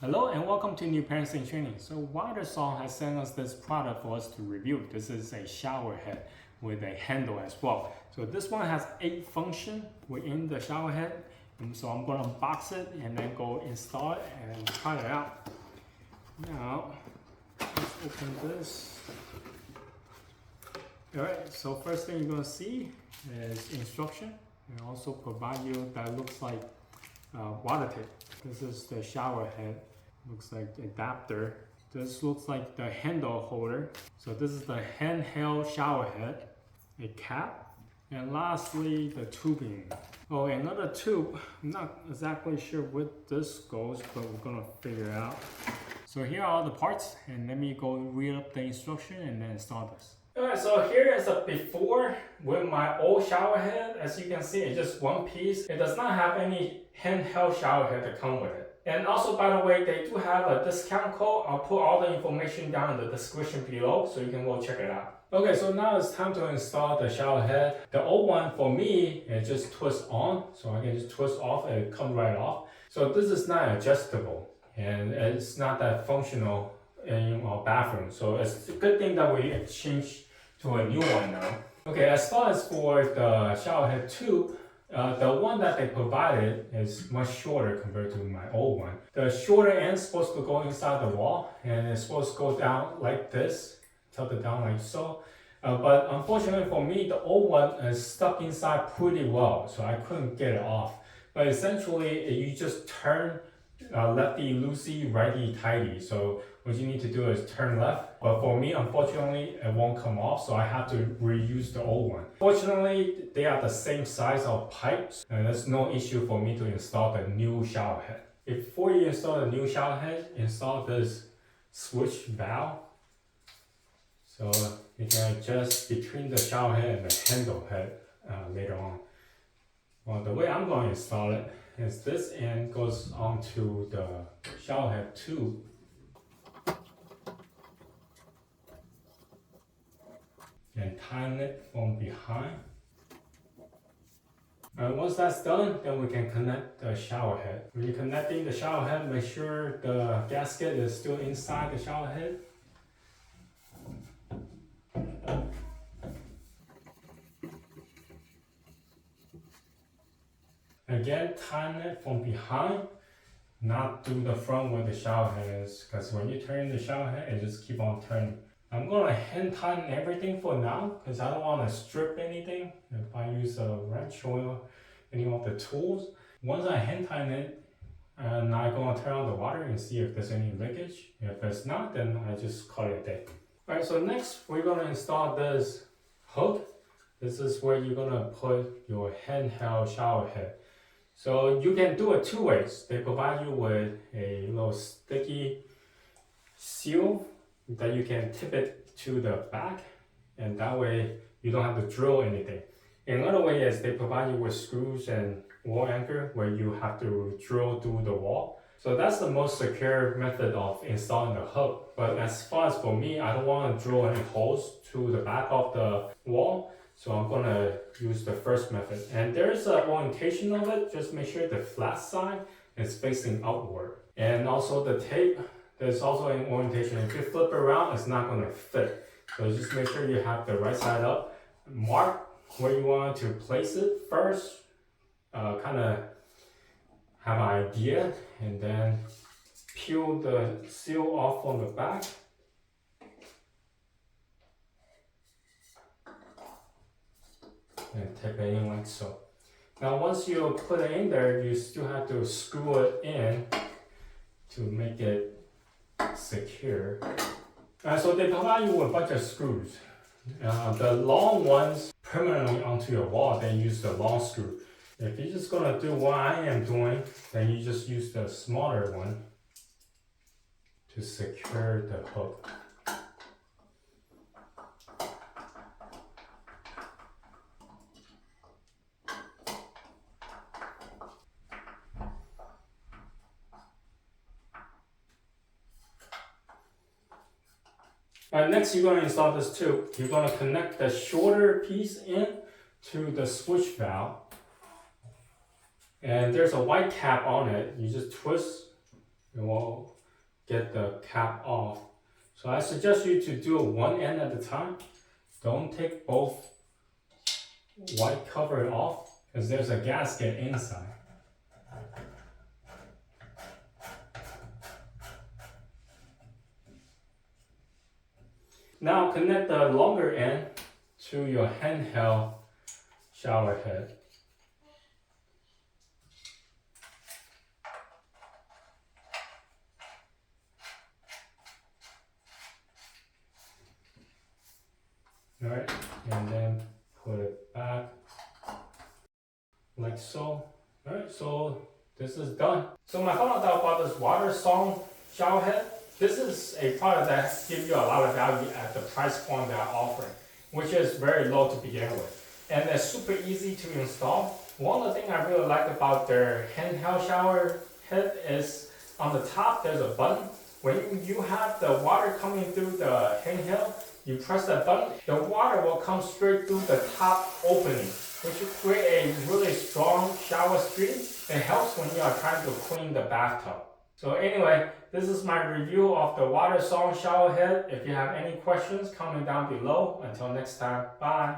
Hello and welcome to New Parents in Training. So WaterSong has sent us this product for us to review. This is a shower head with a handle as well. So this one has 8 functions within the shower head. And so I'm going to unbox it and then go install it and try it out. Now, let's open this. Alright, so first thing you're going to see is instruction. And also provide you that looks like water tape. This is the shower head. Looks like the adapter. This looks like the handle holder. So this is the handheld shower head, a cap, and lastly the tubing. Oh, another tube. I'm not exactly sure where this goes, but we're gonna figure it out. So here are all the parts, and let me go read up the instruction and then install this. Alright, so here is a before with my old shower head. As you can see, it's just one piece. It does not have any handheld shower head to come with it. And also, by the way, they do have a discount code. I'll put all the information down in the description below so you can go check it out. Okay, so now it's time to install the shower head. The old one for me, it just twists on. So I can just twist off and it comes right off. So this is not adjustable and it's not that functional in our bathroom. So it's a good thing that we changed to a new one now. Okay, as far as for the shower head tube, the one that they provided is much shorter compared to my old one. The shorter end is supposed to go inside the wall and it's supposed to go down like this, tilted down like so. But unfortunately for me, the old one is stuck inside pretty well, so I couldn't get it off. But essentially, you just turn lefty loosey, righty tighty. So what you need to do is turn left. But for me, unfortunately, it won't come off, so I have to reuse the old one. Fortunately, they are the same size of pipes, and there's no issue for me to install the new shower head. Before you install the new shower head, install this switch valve. So you can adjust between the shower head and the handle head later on. Well, the way I'm going to install it is this end goes onto the shower head tube. And tighten it from behind. Once that's done, then we can connect the shower head. When you're connecting the shower head, make sure the gasket is still inside the shower head. Again, tighten it from behind, not through the front where the shower head is, because when you turn the shower head, it just keep on turning. I'm gonna hand tighten everything for now, because I don't want to strip anything if I use a wrench or any of the tools. Once I hand tighten it, I'm gonna turn on the water and see if there's any leakage. If it's not, then I just call it a day. Alright, so next we're gonna install this hook. This is where you're gonna put your handheld shower head. So you can do it 2 ways. They provide you with a little sticky seal that you can tip it to the back, and that way you don't have to drill anything. Another way is they provide you with screws and wall anchor where you have to drill through the wall. So that's the most secure method of installing the hook. But as far as for me, I don't want to drill any holes to the back of the wall. So I'm gonna use the first method. And there's an orientation of it. Just make sure the flat side is facing outward. And also the tape, there's also an orientation. If you flip it around, it's not gonna fit. So just make sure you have the right side up. Mark where you want to place it first. Kind of have an idea, and then peel the seal off on the back. And tip it in like so. Now once you put it in there, you still have to screw it in to make it secure. So they provide you with a bunch of screws. The long ones permanently onto your wall, then use the long screw. If you're just gonna do what I am doing, then you just use the smaller one to secure the hook. Next, you're going to install this tube. You're going to connect the shorter piece in to the switch valve. And there's a white cap on it. You just twist it won't get the cap off. So I suggest you to do one end at a time. Don't take both white cover off because there's a gasket inside. Now connect the longer end to your handheld shower head. Alright, and then put it back like so. Alright, so this is done. So my final thought about this WaterSong shower head. This is a product that gives you a lot of value at the price point they're offering, which is very low to begin with. And it's super easy to install. One of the things I really like about their handheld shower head is on the top there's a button. When you have the water coming through the handheld, you press that button, the water will come straight through the top opening, which will create a really strong shower stream. It helps when you are trying to clean the bathtub. So anyway, this is my review of the WaterSong shower head. If you have any questions, comment down below. Until next time, bye.